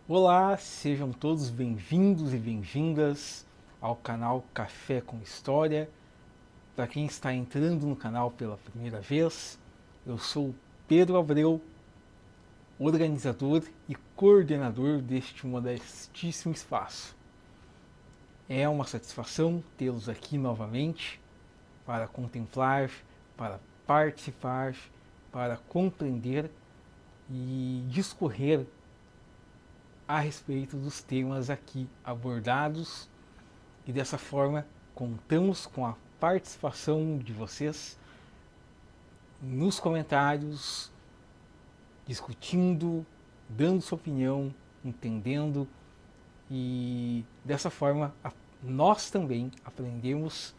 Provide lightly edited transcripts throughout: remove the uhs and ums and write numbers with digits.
Olá, sejam todos bem-vindos e bem-vindas ao canal Café com História. Para quem está entrando no canal pela primeira vez, eu sou Pedro Abreu, organizador e coordenador deste modestíssimo espaço. É uma satisfação tê-los aqui novamente para contemplar, para participar, para compreender e discorrer a respeito dos temas aqui abordados, e dessa forma contamos com a participação de vocês nos comentários, discutindo, dando sua opinião, entendendo, e dessa forma nós também aprendemos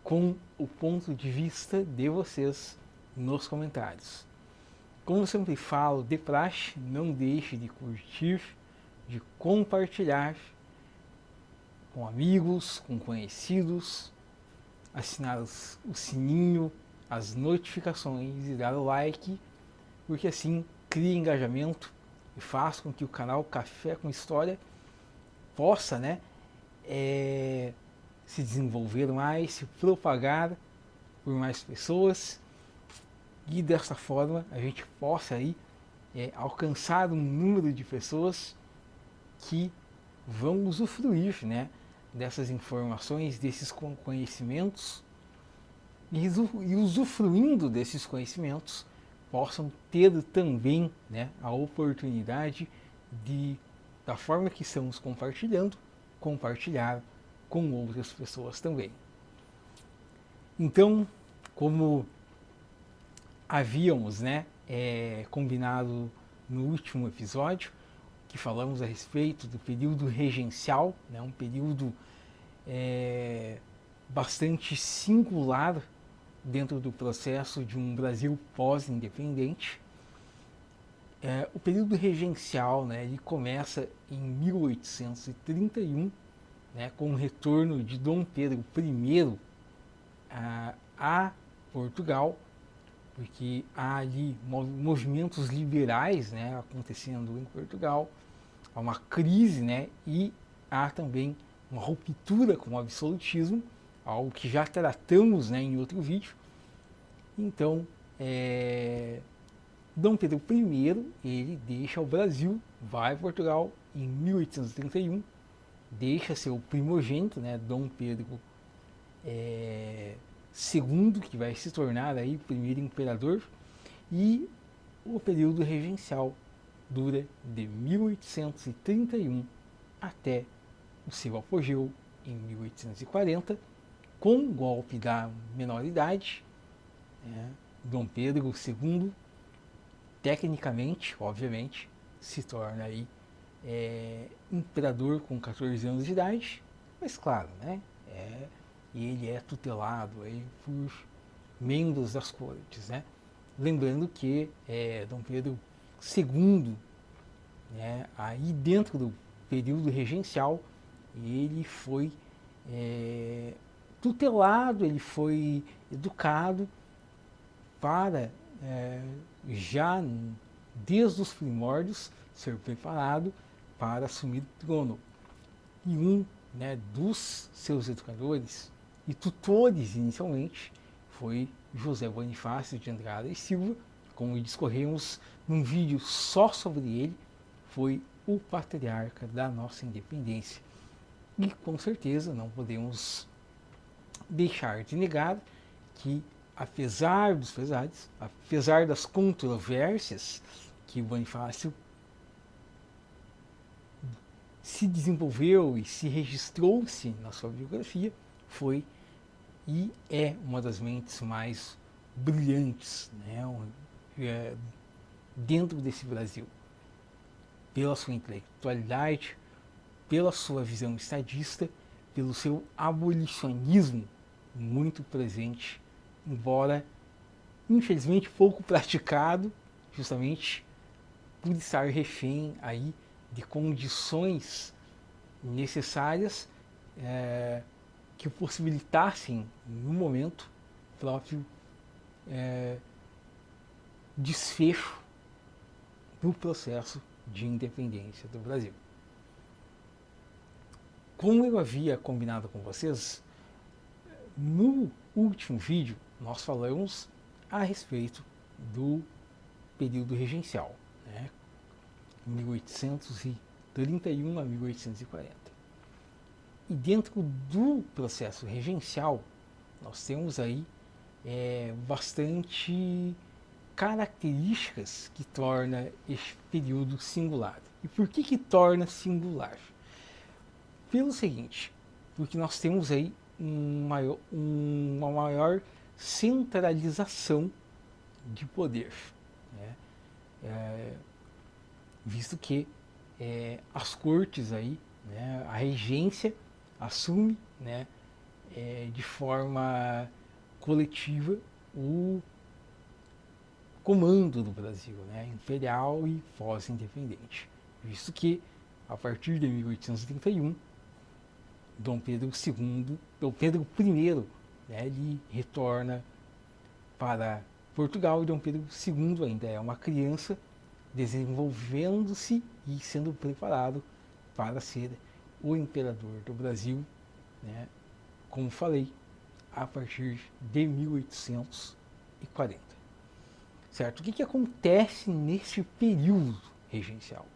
com o ponto de vista de vocês nos comentários. Como eu sempre falo, de praxe, não deixe de curtir, de compartilhar com amigos, com conhecidos, assinar o sininho, as notificações e dar o like, porque assim cria engajamento e faz com que o canal Café com História possa, se desenvolver mais, se propagar por mais pessoas, e dessa forma a gente possa aí alcançar um número de pessoas que vão usufruir, dessas informações, desses conhecimentos, e usufruindo desses conhecimentos possam ter também, a oportunidade de, da forma que estamos compartilhando, compartilhar com outras pessoas também. Então, como havíamos combinado no último episódio, que falamos a respeito do período regencial, um período bastante singular dentro do processo de um Brasil pós-independente. O período regencial, ele começa em 1831, com o retorno de Dom Pedro I a Portugal, porque há ali movimentos liberais, acontecendo em Portugal, há uma crise, e há também uma ruptura com o absolutismo, algo que já tratamos, em outro vídeo. Então, Dom Pedro I, ele deixa o Brasil, vai a Portugal em 1831, deixa seu primogênito, Dom Pedro II, que vai se tornar aí o primeiro imperador, e o período regencial dura de 1831 até o seu apogeu em 1840, com o golpe da menoridade. Dom Pedro II, tecnicamente, obviamente, se torna aí imperador com 14 anos de idade, mas claro, ele é tutelado aí por membros das cortes, Lembrando que Dom Pedro II, aí dentro do período regencial, ele foi tutelado, ele foi educado para já desde os primórdios ser preparado para assumir o trono. E um dos seus educadores e tutores inicialmente foi José Bonifácio de Andrada e Silva, como discorremos num vídeo só sobre ele, foi o patriarca da nossa independência. E com certeza não podemos deixar de negar que, apesar dos pesares, apesar das controvérsias que o Bonifácio se desenvolveu e se registrou-se na sua biografia, foi e é uma das mentes mais brilhantes, dentro desse Brasil, pela sua intelectualidade, pela sua visão estadista, pelo seu abolicionismo muito presente, embora infelizmente pouco praticado, justamente por estar refém aí de condições necessárias que possibilitassem, no momento próprio, desfecho do processo de independência do Brasil. como eu havia combinado com vocês, no último vídeo nós falamos a respeito do período regencial, né? 1831 a 1840. E dentro do processo regencial, nós temos aí bastante características que torna este período singular. E por que torna singular? Pelo seguinte, porque nós temos aí uma maior centralização de poder, né? Visto que as cortes aí, né, a regência assume, né, de forma coletiva o comando do Brasil, né, imperial e pós-independente. Visto que, a partir de 1831, Dom Pedro II, Dom Pedro I, né, ele retorna para Portugal e Dom Pedro II ainda é uma criança desenvolvendo-se e sendo preparado para ser o imperador do Brasil, né, como falei, a partir de 1840. Certo? O que acontece neste período regencial?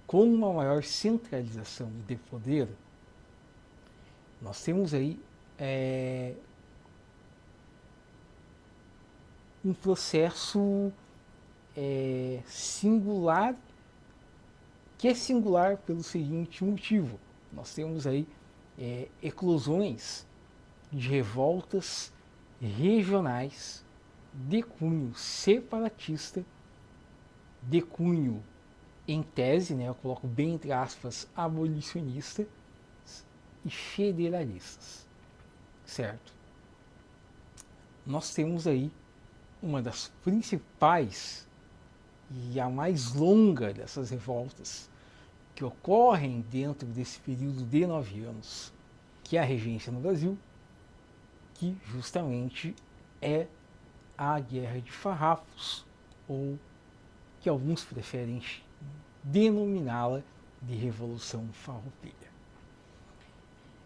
Com uma maior centralização de poder, nós temos aí um processo singular, que é singular pelo seguinte motivo: nós temos aí eclosões de revoltas regionais de cunho separatista, de cunho, em tese, né, eu coloco bem entre aspas, abolicionista e federalistas, certo? Nós temos aí uma das principais e a mais longa dessas revoltas que ocorrem dentro desse período de 9 anos, que é a regência no Brasil, que justamente é a Guerra de Farrapos, ou que alguns preferem denominá-la de Revolução Farroupilha.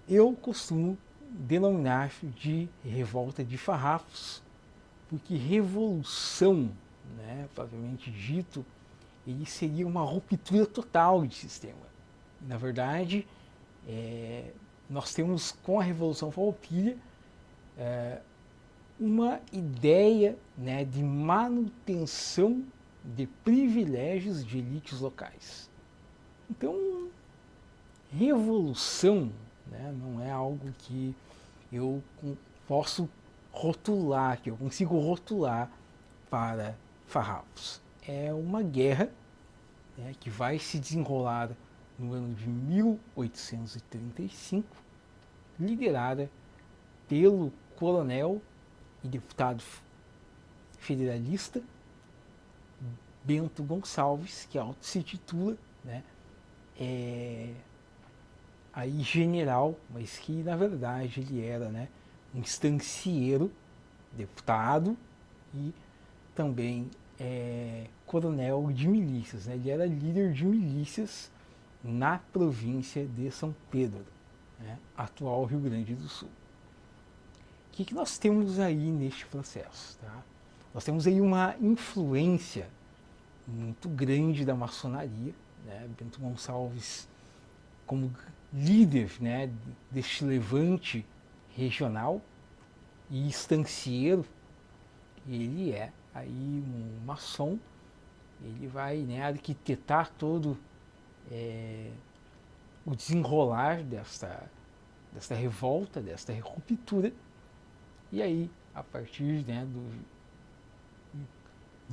Eu costumo denominar de Revolta de Farrapos, porque revolução, né, propriamente dito, ele seria uma ruptura total de sistema. Na verdade, nós temos com a Revolução Farroupilha uma ideia, né, de manutenção de privilégios de elites locais. Então, revolução, né, não é algo que eu posso rotular, que eu consigo rotular para Farrapos. É uma guerra, né, que vai se desenrolar no ano de 1835, liderada pelo coronel e deputado federalista Bento Gonçalves, que auto se titula, né, aí general, mas que na verdade ele era, né, um estancieiro, deputado e também coronel de milícias, né? Ele era líder de milícias na província de São Pedro, né, atual Rio Grande do Sul. O que nós temos aí neste processo? Tá? Nós temos aí uma influência muito grande da maçonaria, né? Bento Gonçalves, como líder, né, deste levante regional e estancieiro, ele é aí um maçom. Ele vai, né, arquitetar todo o desenrolar desta revolta, desta ruptura. E aí, a partir, né, do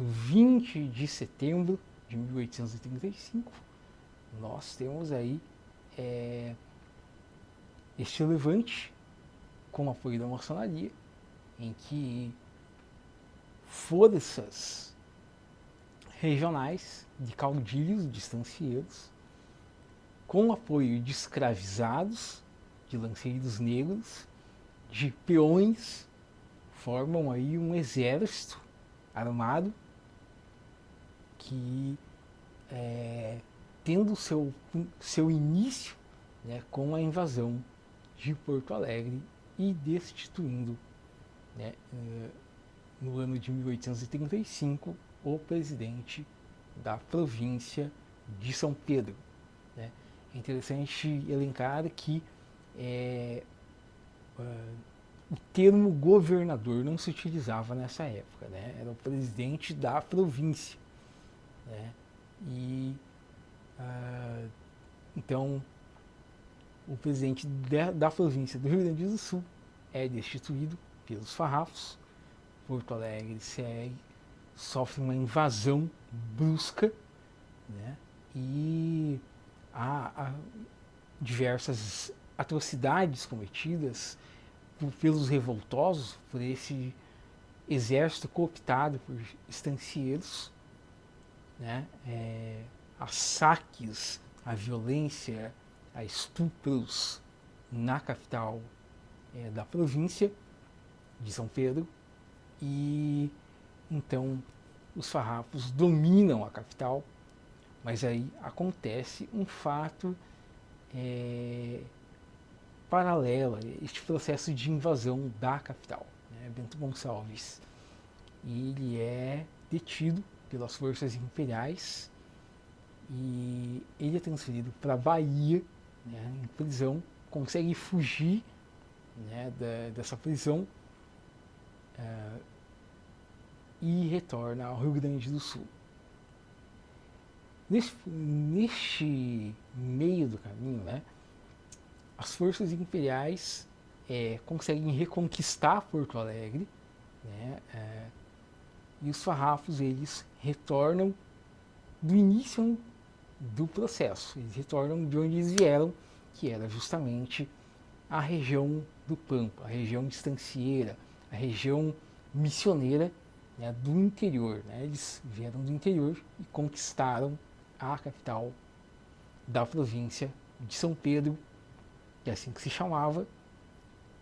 20 de setembro de 1835, nós temos aí este levante com o apoio da maçonaria, em que forças regionais de caudilhos, de estancieiros, com o apoio de escravizados, de lanceiros negros, de peões, formam aí um exército armado que, tendo seu início né, com a invasão de Porto Alegre e destituindo, né, no ano de 1835, o presidente da província de São Pedro. Né. É interessante elencar que o termo governador não se utilizava nessa época, né, era o presidente da província. Né, e então o presidente da província do Rio Grande do Sul é destituído pelos farrapos. Porto Alegre sofre uma invasão brusca, né? E há diversas atrocidades cometidas pelos revoltosos, por esse exército cooptado por estancieiros, né? Há saques, a violência, a estupros na capital da província de São Pedro, e então os farrapos dominam a capital, mas aí acontece um fato paralelo a este processo de invasão da capital. Né? Bento Gonçalves, ele é detido pelas forças imperiais e ele é transferido para a Bahia, né, em prisão, consegue fugir, né, dessa prisão e retorna ao Rio Grande do Sul. Neste meio do caminho, né, as forças imperiais conseguem reconquistar Porto Alegre, né, e os farrapos eles retornam do início do processo, eles retornam de onde eles vieram, que era justamente a região do Pampa, a região estancieira, a região missioneira, né, do interior. Né? Eles vieram do interior e conquistaram a capital da província de São Pedro, que é assim que se chamava,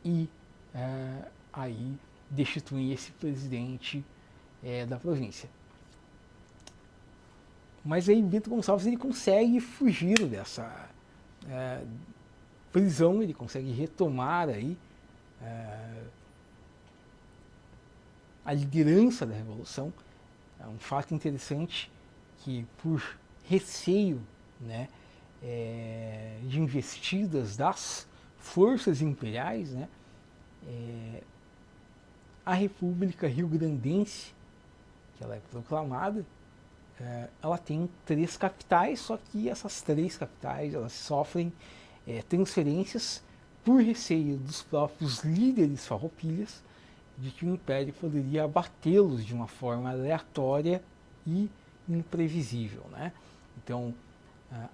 e aí destituem esse presidente da província. Mas aí Bento Gonçalves ele consegue fugir dessa prisão, ele consegue retomar aí a liderança da revolução. É um fato interessante que, por receio, né, de investidas das forças imperiais, né, a República Rio-Grandense, que ela é proclamada, ela tem 3 capitais, só que essas 3 capitais elas sofrem transferências por receio dos próprios líderes farroupilhas de que o Império poderia abatê-los de uma forma aleatória e imprevisível. Né? Então,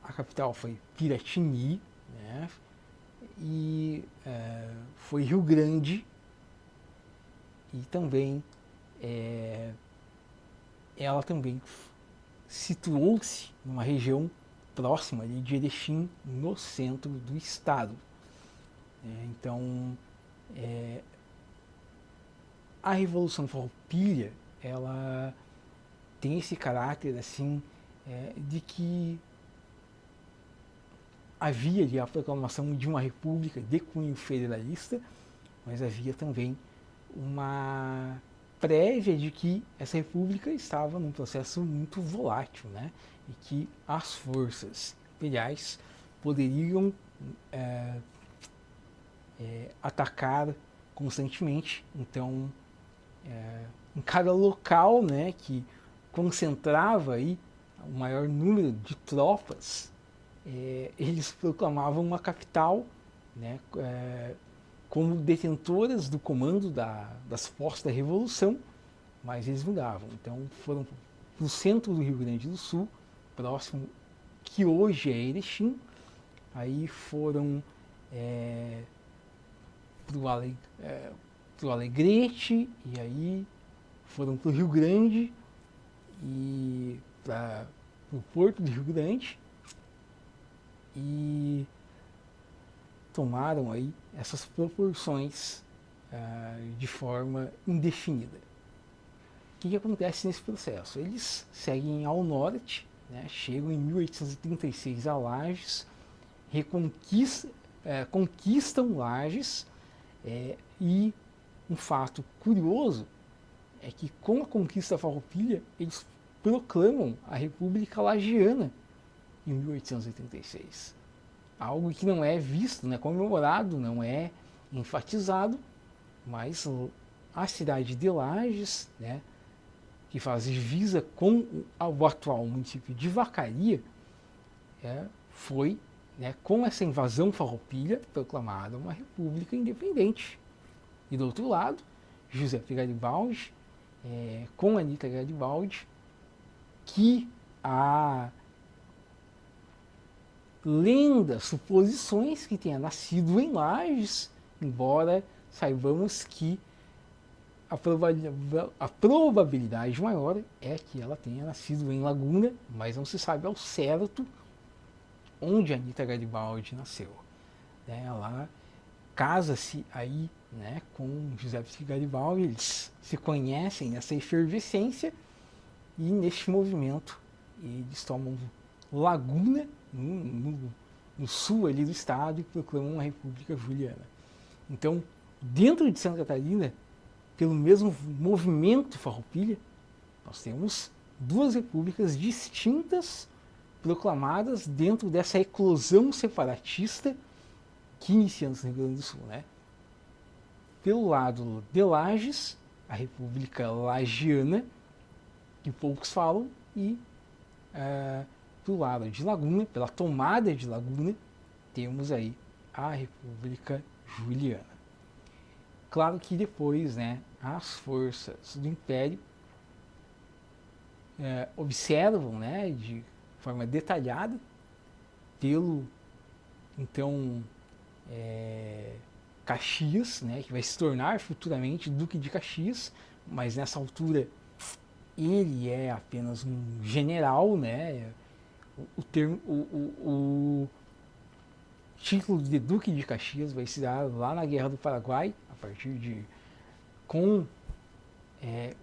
a capital foi Piratini, né? E foi Rio Grande, e também ela também situou-se numa região próxima ali de Erechim, no centro do estado. Então, a Revolução Farroupilha, ela tem esse caráter assim de que havia ali a proclamação de uma república de cunho federalista, mas havia também uma prévia de que essa república estava num processo muito volátil, né? E que as forças imperiais poderiam atacar constantemente. Então, em cada local, né, que concentrava aí o maior número de tropas, eles proclamavam uma capital, né, como detentoras do comando das forças da Revolução, mas eles mudavam. Então foram para o centro do Rio Grande do Sul, próximo, que hoje é Erechim, aí foram para o Alegrete, e aí foram para o Rio Grande e para o Porto do Rio Grande, e tomaram aí essas proporções de forma indefinida. O que acontece nesse processo? Eles seguem ao norte, né, chegam em 1836 a Lages, conquistam Lages, e um fato curioso é que com a conquista farroupilha eles proclamam a República Lagiana em 1886. Algo que não é visto, não é comemorado, não é enfatizado, mas a cidade de Lages, né, que faz divisa com o atual município de Vacaria, foi, né, com essa invasão farroupilha, proclamada uma república independente. E do outro lado, Giuseppe Garibaldi, com Anita Garibaldi, que há lendas, suposições que tenha nascido em Lages, embora saibamos que a probabilidade maior é que ela tenha nascido em Laguna, mas não se sabe ao certo onde Anita Garibaldi nasceu. Ela casa-se aí, né, com Giuseppe Garibaldi, eles se conhecem nessa efervescência e neste movimento eles tomam Laguna, no sul ali do estado, e proclamam uma República Juliana. Então, dentro de Santa Catarina, pelo mesmo movimento farroupilha, nós temos duas repúblicas distintas proclamadas dentro dessa eclosão separatista que iniciamos no Rio Grande do Sul, né? Pelo lado de Lages, a República Lagiana, que poucos falam, e do lado de Laguna, pela tomada de Laguna, temos aí a República Juliana. Claro que depois, né, as forças do Império observam, né, de forma detalhada, pelo, então, Caxias, né, que vai se tornar futuramente Duque de Caxias, mas nessa altura ele é apenas um general, né? O título de Duque de Caxias vai se dar lá na Guerra do Paraguai, a partir de com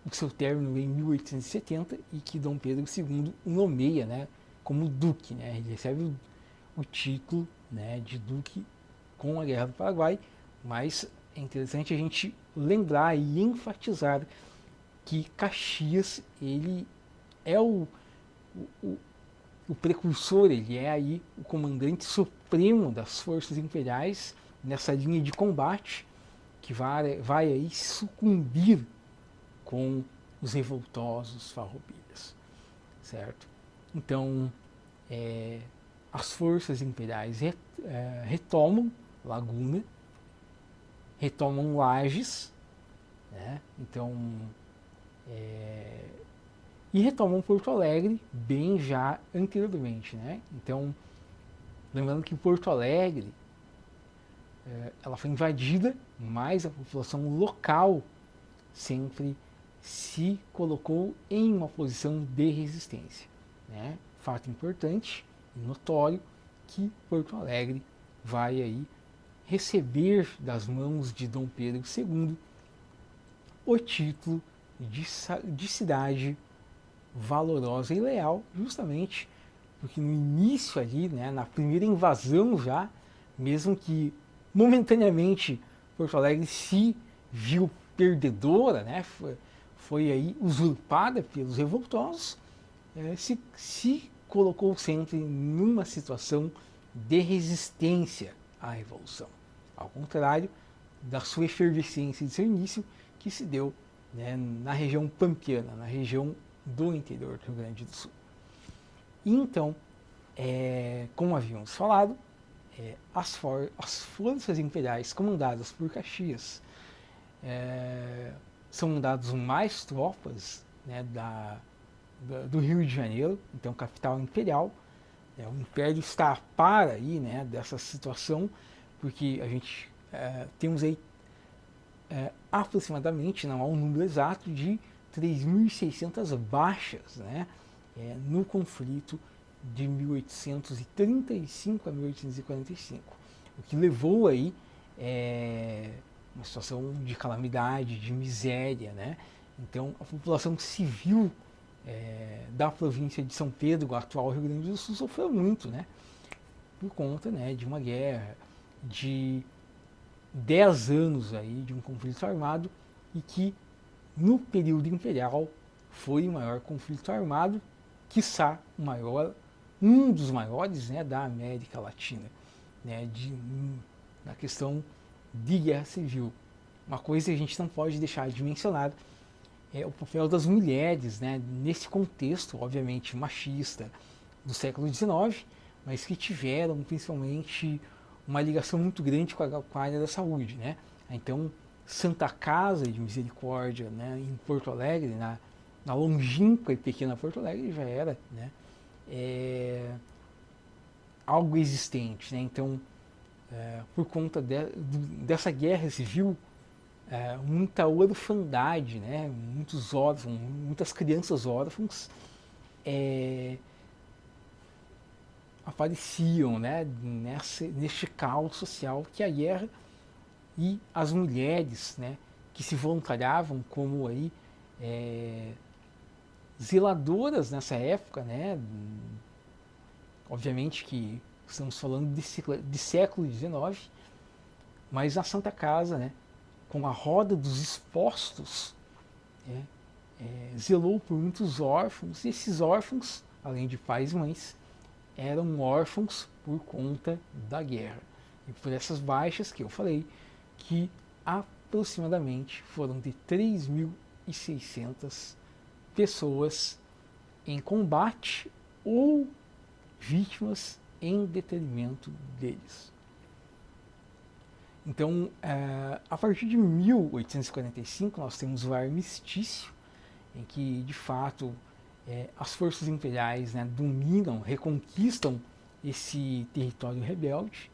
o seu término em 1870, e que Dom Pedro II o nomeia, né, como Duque, né? Ele recebe o título, né, de Duque com a Guerra do Paraguai, mas é interessante a gente lembrar e enfatizar que Caxias ele é o precursor, ele é aí o comandante supremo das forças imperiais nessa linha de combate que vai aí sucumbir com os revoltosos farroupilhas, certo? Então, as forças imperiais retomam Laguna, retomam Lages, né? Então, e retomam Porto Alegre bem já anteriormente, né? Então, lembrando que Porto Alegre ela foi invadida, mas a população local sempre se colocou em uma posição de resistência, né? Fato importante e notório que Porto Alegre vai aí receber das mãos de Dom Pedro II o título de cidade valorosa e leal, justamente porque no início ali, né, na primeira invasão já, mesmo que momentaneamente Porto Alegre se viu perdedora, né, foi aí usurpada pelos revoltosos, se colocou sempre numa situação de resistência à revolução, ao contrário da sua efervescência de seu início, que se deu, né, na região pampiana, na região do interior do Rio Grande do Sul. E então, como havíamos falado, as forças imperiais comandadas por Caxias são mandadas mais tropas, né, do Rio de Janeiro, então capital imperial. O Império está a par aí, né, dessa situação, porque a gente temos aí aproximadamente, não há um número exato, de 3.600 baixas, né, no conflito de 1835 a 1845, o que levou aí uma situação de calamidade, de miséria, né? Então a população civil da província de São Pedro, atual Rio Grande do Sul, sofreu muito, né? por conta, né, de uma guerra, de 10 anos aí de um conflito armado, e que no período imperial foi o maior conflito armado, quiçá o maior, um dos maiores, né, da América Latina, né, na questão de guerra civil. Uma coisa que a gente não pode deixar de mencionar é o papel das mulheres, né, nesse contexto, obviamente, machista do século XIX, mas que tiveram principalmente uma ligação muito grande com a área da saúde, né? Então, Santa Casa de Misericórdia, né, em Porto Alegre, na longínqua e pequena Porto Alegre, já era, né, algo existente, né? Então, por conta dessa guerra civil, muita orfandade, né, muitos órfãos, muitas crianças órfãs apareciam, né, neste caos social que a guerra, e as mulheres, né, que se voluntariavam como aí zeladoras nessa época, né, obviamente que estamos falando de século XIX, mas na Santa Casa, né, com a roda dos expostos, né, zelou por muitos órfãos, e esses órfãos, além de pais e mães, eram órfãos por conta da guerra. E por essas baixas que eu falei, que aproximadamente foram de 3.600 pessoas em combate ou vítimas em detrimento deles. Então, a partir de 1845, nós temos o armistício, em que, de fato, as forças imperiais, né, dominam, reconquistam esse território rebelde.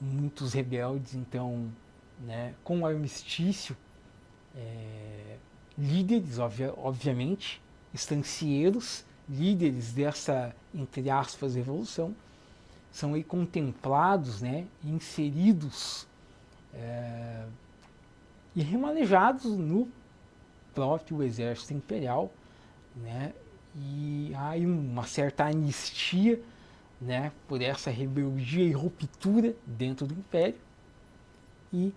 Muitos rebeldes, então, né, com o armistício, líderes, obviamente, estancieiros, líderes dessa, entre aspas, revolução, são aí contemplados, né, inseridos e remanejados no próprio exército imperial, né, e há uma certa anistia, né, por essa rebeldia e ruptura dentro do império, e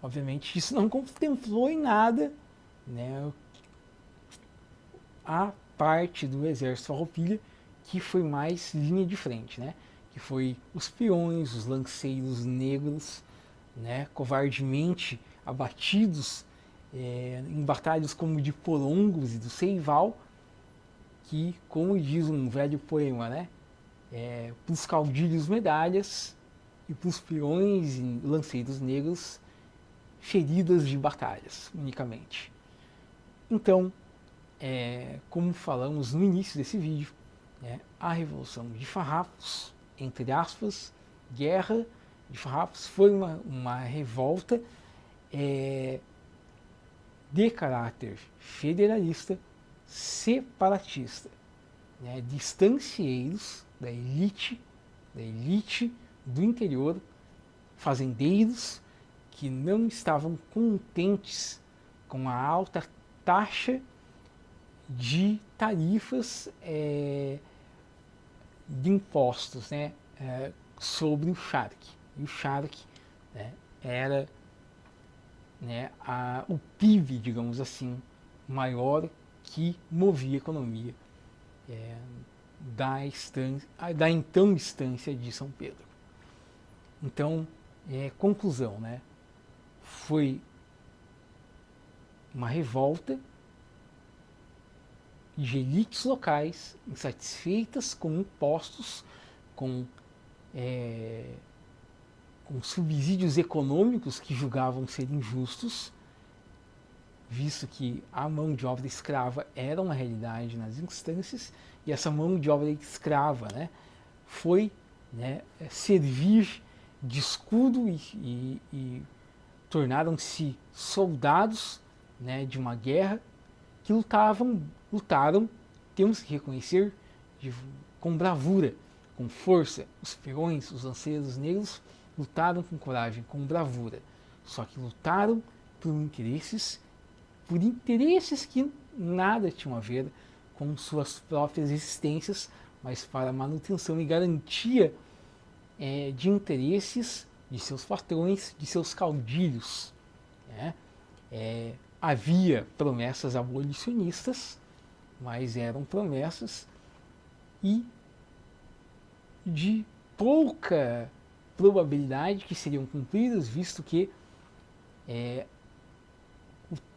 obviamente isso não contemplou em nada, né, a parte do exército farroupilha que foi mais linha de frente, né, que foi os peões, os lanceiros negros, né, covardemente abatidos em batalhas como de Porongos e do Seival, que, como diz um velho poema, né, para os caudilhos medalhas e para os peões e lanceiros negros feridas de batalhas unicamente. Então, como falamos no início desse vídeo, né, a Revolução de Farrapos, entre aspas, Guerra de Farrapos, foi uma revolta de caráter federalista, separatista, né, de estancieiros da elite do interior, fazendeiros que não estavam contentes com a alta taxa de tarifas de impostos, né, sobre o charque. E o charque, né, era, né, o PIB, digamos assim, maior que movia a economia da então estância de São Pedro. Então, conclusão, né, foi uma revolta de elites locais insatisfeitas com impostos, com subsídios econômicos que julgavam ser injustos, visto que a mão de obra escrava era uma realidade nas instâncias, e essa mão de obra escrava, né, foi, né, servir de escudo e tornaram-se soldados, né, de uma guerra que lutaram, temos que reconhecer, com bravura, com força. Os peões, os lanceiros negros lutaram com coragem, com bravura, só que lutaram por interesses que nada tinham a ver com suas próprias existências, mas para a manutenção e garantia de interesses de seus patrões, de seus caudilhos. Né? Havia promessas abolicionistas, mas eram promessas e de pouca probabilidade que seriam cumpridas, visto que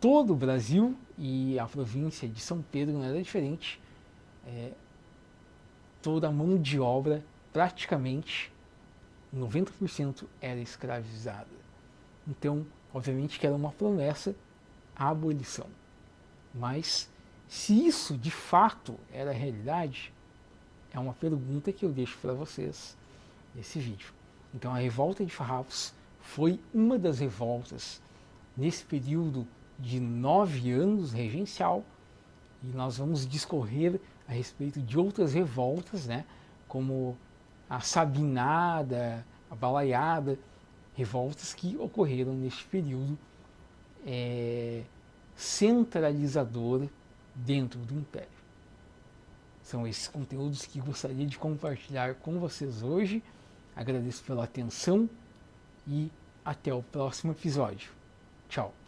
todo o Brasil e a província de São Pedro não era diferente, toda a mão de obra, praticamente 90% era escravizada. Então, obviamente que era uma promessa à abolição. Mas, se isso de fato era a realidade, é uma pergunta que eu deixo para vocês nesse vídeo. Então, a revolta de Farrapos foi uma das revoltas nesse período de 9 anos regencial, e nós vamos discorrer a respeito de outras revoltas, né, como a Sabinada, a Balaiada, revoltas que ocorreram neste período centralizador dentro do Império. São esses conteúdos que gostaria de compartilhar com vocês hoje. Agradeço pela atenção e até o próximo episódio. Tchau!